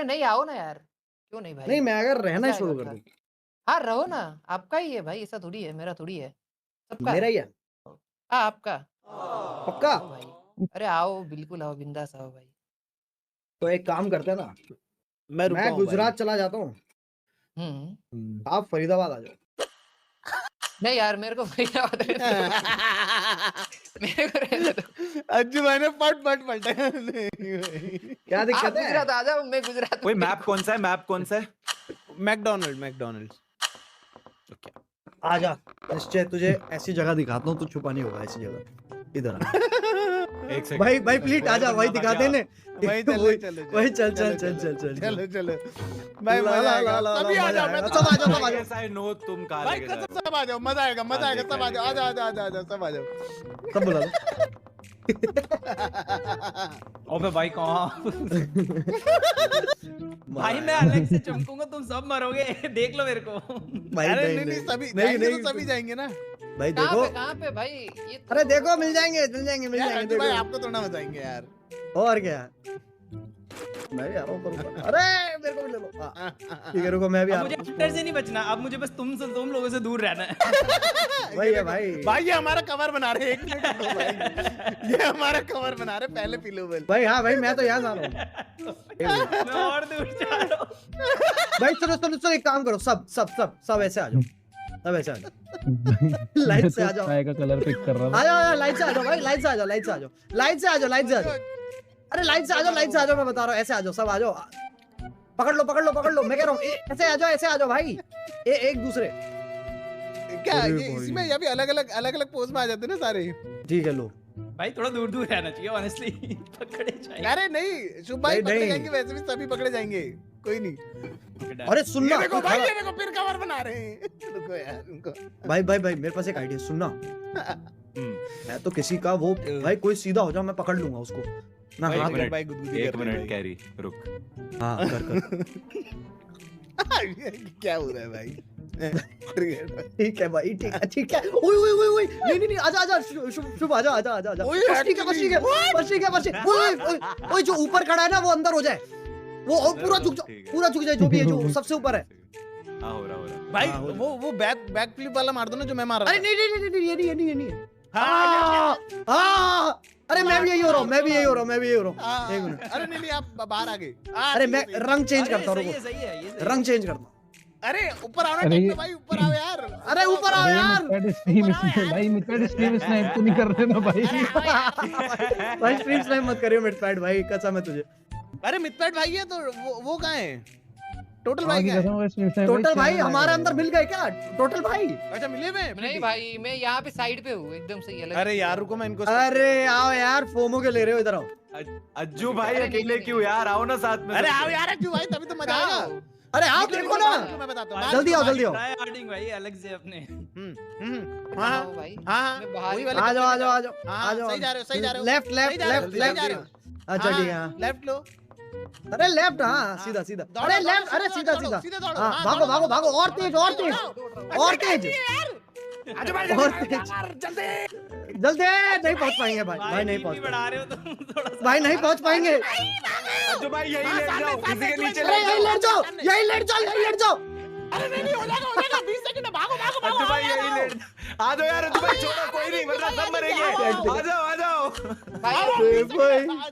नहीं आओ ना यार, क्यों नहीं भाई? नहीं मैं अगर रहना मज़ा शुरू आएगा कर उधर। दूँ, हाँ, रहो ना, आपका ही है भाई, ऐसा थोड़ी है, मेरा थोड़ी है, सबका मेरा है। ही है, हाँ, आपका। पक्का? आओ भाई। अरे आओ, बिल्कुल आओ, बिंदास आओ भाई। तो एक काम करते हैं ना, मैं रुका मैं हूँ भाई। गुजरात चला जाता हूँ, हुँ। आप फरीदाबाद आ जाओ। नहीं यार, मेरे को फरीदाबाद रहने दो, मेरे को रहने दो। अज्जू भाई ने पट पट पलटा। नहीं भाई। क्या आप दिक्कत है? गुजरात आ जाओ, मैं गुजरात कोई में मैप कौन सा है, मैप कौन सा है? मैकडॉनल्ड। ओके। आजा, निश्चय तुझे ऐसी जगह दिखाता हूँ, तू छुपा नहीं होगा ऐसी जगह। इधर आ। एक सेकंड भाई भाई प्लीज आजा, वही दिखाते हैं ने। वही चलो वही चल। चलो भाई ला, मजा ला, आएगा। ला, ला, सभी ला, आ मजा जाओ, मैं आएगा। तो सब आ जाओ, सब आ जाओ। Yes, I know तुम कहाँ भाई लेके जा कसम रहे सब आ जाओ, मजा आएगा सब आ जाओ, आ जाओ सब आ जाओ। सब बुला दो। अबे भाई कहाँ? भाई मैं अलग से चमकूंगा, तुम सब मरोगे। देख लो मेरे को। भाई अरे नहीं नहीं सभी नहीं जाएंगे नहीं तो सभी जाएंगे ना। भाई देखो, कहाँ पे भाई? ये तो अरे देखो मिल जाएंगे यार अज्जू भाई देखो। आपको थोड़ा बताएंगे यार। और क्या, मैं भी आ रहा हूँ ऊपर। अरे मेरे को भी ले लो। हाँ, ठीक है रुको, मैं भी आ अब मुझे रहा हूँ। अंदर से नहीं बचना, अब मुझे बस तुम लोगों से दूर रहना है। वही है भाई। भाई ये हमारा कवर बना रहे हैं, एक मिनट रुको भाई। ये हमारा कवर बना रहे हैं, पहले पी लो बेल। भाई हाँ भाई, मैं तो यहाँ जा रहा हूँ। मैं और दूर जा रहा हूँ। भाई चलो एक काम करो, सब ऐसे आ जाओ, सब ऐसे आ जाओ। लाइट से आ जाओ, चाय का कलर पिक कर रहा आ जाओ, लाइट से आ जाओ भाई, लाइट से आ जाओ। अरे लाइट से आ जाओ, मैं बता रहा हूँ, ऐसे आ जाओ, सब आ जाओ। पकड़ लो, मैं कह रहा हूँ ऐसे आ जाओ भाई, एक दूसरे। क्या अरे ये भाई। इसमें अभी अलग-अलग पोज में आ जाते हैं ना सारे। ठीक है लो। भाई थोड़ा दूर दूर रहना चाहिए ऑनेस्टली। पकड़े जाएंगे। अरे नहीं शुभ भाई नहीं, पकड़े नहीं। जाएंगे, वैसे भी सभी पकड़े जाएंगे, कोई नहीं। अरे सुनना, ये देखो भाई, ये देखो फिर कवर बना रहे हैं। रुको यार रुको। भाई मेरे पास एक आइडिया, सुनना। मैं तो किसी का वो भाई, कोई सीधा हो जाओ, मैं पकड़ लूंगा उसको। मैं भाई, हाथ मिनट, भाई गुदगुदी एक कर रहे हैं मिनट कैरी रुक। हाँ कर। भाई। क्या हो रहा है भाई? ठीक है भाई, ठीक है। ओए नहीं आजा शुभ आजा। ओए, बस ठीक है। ओए जो ऊपर खड़ा है ना, वो अंदर हो जाए, वो और पूरा झुक जाए, जो भी है, जो सबसे ऊपर है। हाँ हो रहा भाई हाँ, हो वो बैक फ्लिप वाला मार दो ना, जो मैं मार रहा अरे नहीं, ये नहीं। हाँ, हाँ, अरे मैं भी यही हो रहा हूँ। हाँ, एक मिनट। अरे नहीं आप बाहर आ गए। अरे मैं रंग चेंज अरे, करता हूँ, सही रुको, है, सही है, ये सही है। रंग चेंज करता हूँ। अरे ऊपर आओ ना, अरे, टेक पे भाई, ऊपर आओ यार। अरे ऊपर आओ यार। भाई स्ट्रीम स्नाइप तो नहीं कर रहे ना भाई। भाई स्ट्रीम स्नाइप मत करियो मिडपैड भाई, कसम है तुझे। अरे मितपेट भाई है तो वो कहाँ है? टोटल भाई क्या है? टोटल भाई हमारे अंदर मिल गए क्या? टोटल भाई, अच्छा मिले में? नहीं भाई, मैं यहाँ पे साइड पे हूँ, एकदम सही अलग। अरे यार रुको, मैं इनको अरे आओ यार, फोमो के ले रहे हो, इधर आओ। अज्जू भाई अरे अकेले नहीं, क्यों यार, आओ ना साथ में। अरे आओ यार अज्जू भाई, तभी तो मजा आएगा। अरे आओ, देखो ना, मैं बताता हूँ। जल्दी आओ। ट्राई हार्डिंग भाई अलग से अपने। हाँ आओ भाई, हाँ मैं बाहर वही ही वाले आ कमरे में जाओ। हाँ, सही जा रहे हो। लेफ्ट सही जा रहे हो, सही जा रहे हो। अच्छा ठीक है। लेफ्ट लो। अरे लेफ्ट, हाँ सीधा। अरे लेफ्ट, अरे सीधा। दौड़ो। हाँ भागो, और तेज। जल्दी नहीं पहुंच पाएंगे भाई नहीं पहुंच बढ़ा रहे हो तुम थोड़ा सा। भाई, नहीं पहुंच पाएंगे। अज्जू भाई यही लेट जाओ, इसी के नीचे अरे यही लेट जाओ। अरे नहीं हो जाएगा 20 सेकंड में, भागो अज्जू भाई यही लेट। आ जाओ यार अज्जू भाई, छोड़ो कोई नहीं, वरना सब मरेंगे। आ जाओ। भाई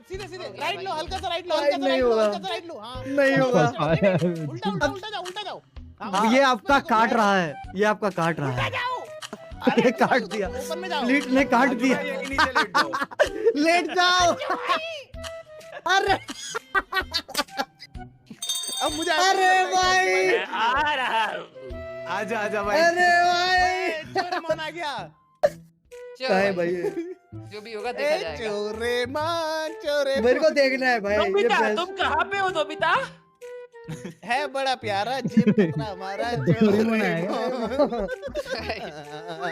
सीधे राइट लो, हल्का सा राइट लो, भाई, नहीं होगा। राइट लो। हाँ नहीं होगा। उल्टा जाओ। अब ये आपका काट रहा है, ये काट दिया, ओपन में जाओ। प्लीट ने काट अज्जू दिया। भाई यही नीचे लेट जाओ। लेट जाओ। अरे अब मुझे भाई, आ रहा हूँ। आजा भाई। अरे भाई, चोरेमोन आ गया। चलो क्या है भाई? जो भी होगा देखा जाएगा। चोरेमोन मेरे को देखना है भाई, ये नोबिता, best- तुम कहाँ पे हो नोबिता? है बड़ा प्यारा जेब कतरा हमारा चोरेमोन।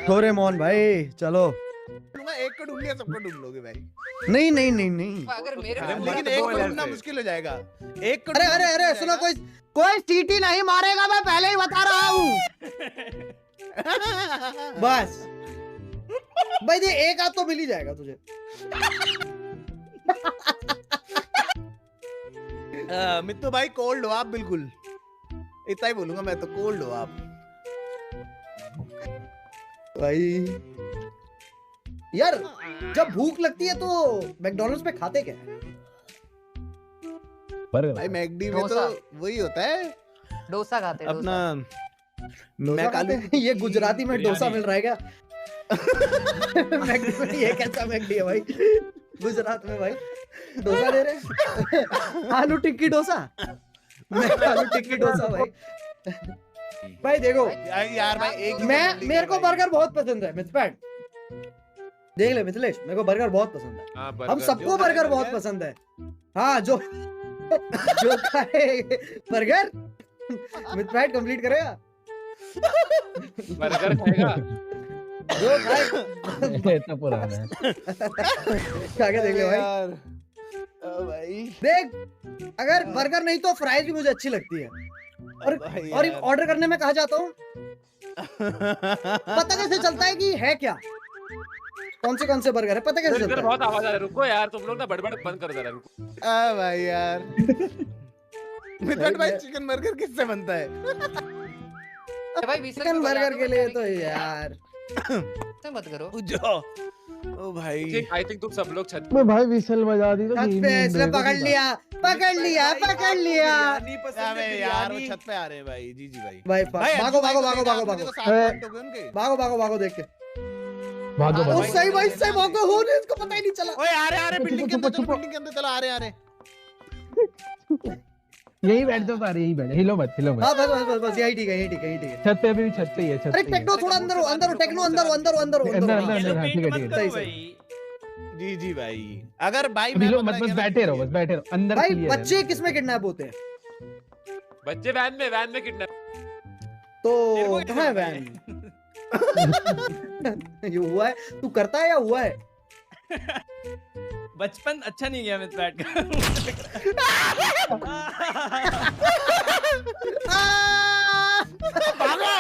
डोरेमोन भाई चलो। एक को ढूंढ लिया, सबको ढूंढ लोगे भाई। नहीं अगर मेरे अरे को लेकिन तो एक दो को है ढूंढना ऐसे। मुश्किल हो जाएगा। एक को अरे सुनो, कोई सीटी नहीं मारेगा, मैं पहले ही बता रहा हूँ। बस भाई, ये एक हाथ तो मिल ही जाएगा तुझे। मित्तू भाई कोल्ड हो आप बिल्कुल, इतना ही बोलूंगा मैं तो, कोल्ड हो आप भाई। यार जब भूख लगती है तो मैकडॉनल्ड्स पे खाते क्या है? भाई मैकडी में तो डोसा। वही होता है डोसा खाते हैं, अपना। डोसा मैं खाते हैं? ये गुजराती में डोसा मिल रहा है क्या? मैकडी में ये कैसा मैकडी है भाई? गुजरात में भाई डोसा दे रहे हैं। आलू टिक्की डोसा, आलू टिक्की डोसा भाई। भाई देखो यार भाई एक ही मैं, तो मेरे को भाई। बर्गर बहुत पसंद है मिथपैट, देख ले मिथिलेश, मेरे को बर्गर बहुत पसंद है। हाँ, हम सबको बर्गर बहुत पसंद है। हाँ जो जो खाए बर्गर मिथपैट कंप्लीट करेगा, बर्गर खाएगा। जो खाए इतना पुराना है। खा के देख ले भाई। यार भाई देख अगर बर्गर नहीं तो फ्राइज भी मुझे अच्छी लगती है। और भाई और यार। ऑर्डर करने में कहा जाता हूँ, पता कैसे चलता है कि है क्या, कौन से बर्गर है, पता कैसे इधर चलता है? बहुत आवाज आ रहा है, रुको यार तुम लोग ना बड़बड़ बंद कर जरा, रुको। भाई यार मिथुन भाई चिकन बर्गर किससे बनता है? भाई विसल चिकन भी बजा बर्गर दो, के लिए बता तो रही- यार ऐसे मत करो। जो ओ भाई आई थिंक तुम सब लोग छत मैं भाई विसल बजा दी तो छत गेम पे ही इसने end हो पकड़ गया। लिया। अबे यार वो छत पे आ रहे हैं भाई। जी जी भाई भाई भाई भागो भागो भागो भागो मुझे भागो तो 7 पॉइंट हो गए उनके। भागो देख के। भागो ओ भागो। सही भाई सही भागो, हो नहीं, इसको पता ही नहीं चला। ओए आ रहे बिल्डिंग के अंदर, छुपो, छुपो। बिल्डिंग के अंदर चलो, आ रहे यही बैठ जाओ सारे, यही बैठ, हिलो मत हिलो मत। हाँ बस यही ठीक है, यही ठीक है, यही ठीक है। छत पे भी, छत पे ही है, छत अरे पे ही है। टेक्नो थोड़ा अंदर हो टेक्नो, अंदर अंदर हाँ। अंदर हाँ, ठीक है ठीक है। सही, भाई जी जी भाई। अगर भाई अभी लो पकड़ा मत, बस गया ना बैठे रहो, तो बस बैठे रहो, अंदर भाई clear है। बच्चे किसमें किडनैप होते हैं? बच्चे वैन में किडनैप। तो कहाँ है वैन? ये हुआ है, तू करता है या हुआ है? बचपन अच्छा नहीं गया मिथपैट का।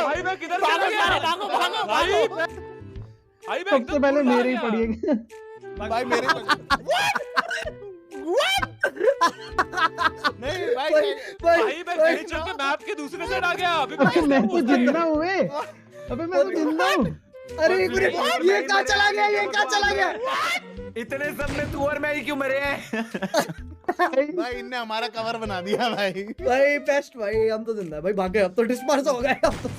भाई मैं किधर चला गया? भागो भाई भाई मैं सबसे पहले मेरे ही पड़ी है। भाई मेरे नहीं भाई भाई मैं कहीं चल के मैप के दूसरे साइड आ गया। अभी मैं मैं तो जिंदा हूँ बे। अबे मैं तो जिंदा हूँ। अरे एक मिनट, ये कहाँ चला गया, ये कहाँ चला गया? इतने सब में तू और मैं ही क्यों मरे हैं? भाई इनने हमारा कवर बना दिया भाई। भाई बेस्ट भाई, हम तो जिंदा है भाई, भाग गए, अब तो डिस्पर्स हो गए, अब तो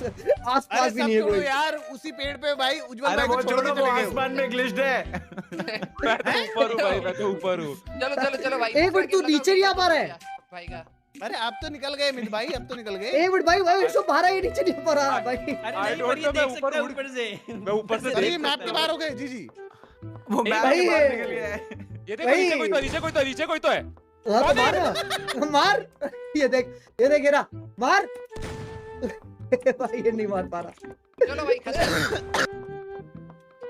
आस अरे पास भी सब नहीं है छोड़ो कोई। यार, उसी पेड़ पे भाई उज्जवल अरे भाई वो को छोड़ छोड़ो, के वो चले गए। आसमान में ग्लिच्ड है। मैं तो ऊपर हूँ भाई, मैं तो ऊपर हूँ। चलो भाई। एक मिनट, तू नीचे नहीं आ पा रहा है? भाई का अरे अब तो निकल गए मित भाई, अब तो निकल गए। एक मिनट भाई इसको बाहर ही नीचे नहीं पा रहा भाई। अरे I नहीं don't पर ये know, मैं देख सकता है ऊपर ऊपर से। मैं ऊपर से अरे ये देख मैप के बाहर हो गए। जी जी वो मैप भाई, के बाहर निकल गया है। ये देखो भाई। नीचे कोई तो है। हाँ तो मार ना, मार, ये देख ये रहा, मार। भाई ये नहीं मार पा रहा। चलो भाई खत्म।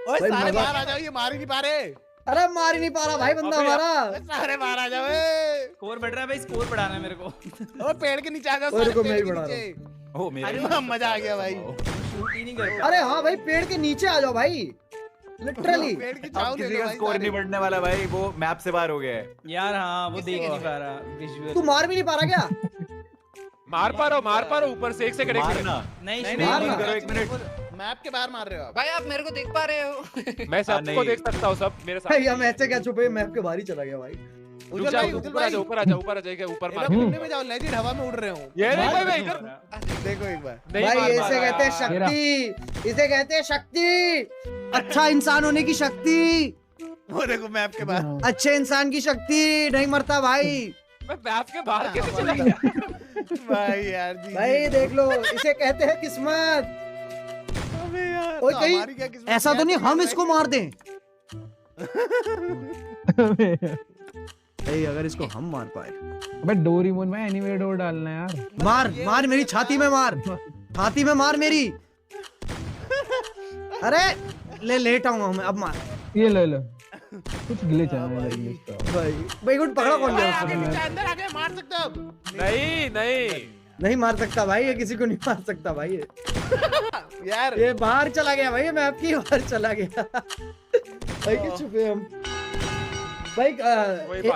ओए भाई, सारे मजा- बाहर आ जाओ, ये मार ही नहीं पा रहे। अरे मार ही नहीं पा रहा भाई बंदा अबे हमारा। ओए सारे बाहर आ जाओ। ए स्कोर बढ़ रहा है भाई, स्कोर बढ़ाना है मेरे को। ओ पेड़ के नीचे आ जाओ, और सारे को पेड़ मैं ही के बढ़ा नीचे। ओ मेरे अरे मजा आ गया भाई। शूट ही नहीं कर पा अरे हाँ भाई पेड़ के नीचे आ जाओ भाई, लिटरली। पेड़ की छाव अब ले किसी लो का भाई स्कोर सारे। नहीं बढ़ने वाला भाई, वो मैप से बाहर हो गया है। यार हाँ वो देख ही नहीं पा रहा तू विजुअल। मार भी नहीं पा रहा क्या? मार पा रहा हूँ ऊपर से। एक सेकंड नहीं नहीं shoot मार नहीं ना। करो, एक मिनट। मैप के बाहर मार रहे हो आप। भाई आप मेरे को देख पा रहे हो? मैं सबको देख सकता हूँ, सब मेरे साथ। भाई हम ऐसे क्या छुपे, मैप के बाहर ही चला गया भाई। रुक उज्जवल जाओ, भाई, उज्जवल ऊपर आ जाओ, भाई। ऊपर आ जाओ, ऊपर आ जाएगा, ऊपर ये मार। लोग घूमने में जाओ, लेजिट हवा में उड़ रहे हो। ये नहीं भाई, मार मैं दे इधर देखो एक बार। नहीं भाई मार इसे पा कहते हैं रहा। शक्ति, इसे कहते हैं शक्ति, अच्छा इंसान होने की शक्ति, वो देखो मैप के बाहर। अच्छे इंसान की शक्ति, नहीं मरता भाई। मैं मैप के बाहर कैसे चला गया? भाई यार जी भाई देख लो, इसे कहते हैं किस्मत। अबे यार, ओए तो कहीं हमारी क्या किस्मत ऐसा तो है? नहीं हम इसको मार दें? भाई अगर इसको हम मार पाए, अबे डोरेमोन में एनीवे डोर डालना है यार। मार मार मेरी छाती में मार, छाती में मार मेरी। अरे ले लेट आऊंगा मैं, अब मार। ये ले लो, कुछ ग्लिच है मेरे ग्लिच का। भाई भाई गुड पकड़ा कौन भाई, गया आगे उसको? नीचे अंदर आगे मार सकते हो अब। नहीं नहीं नहीं मार सकता भाई, ये किसी को नहीं मार सकता भाई। यार ये बाहर चला गया भाई, मैं आपकी बाहर चला गया। भाई के छुपे हम भाई। वही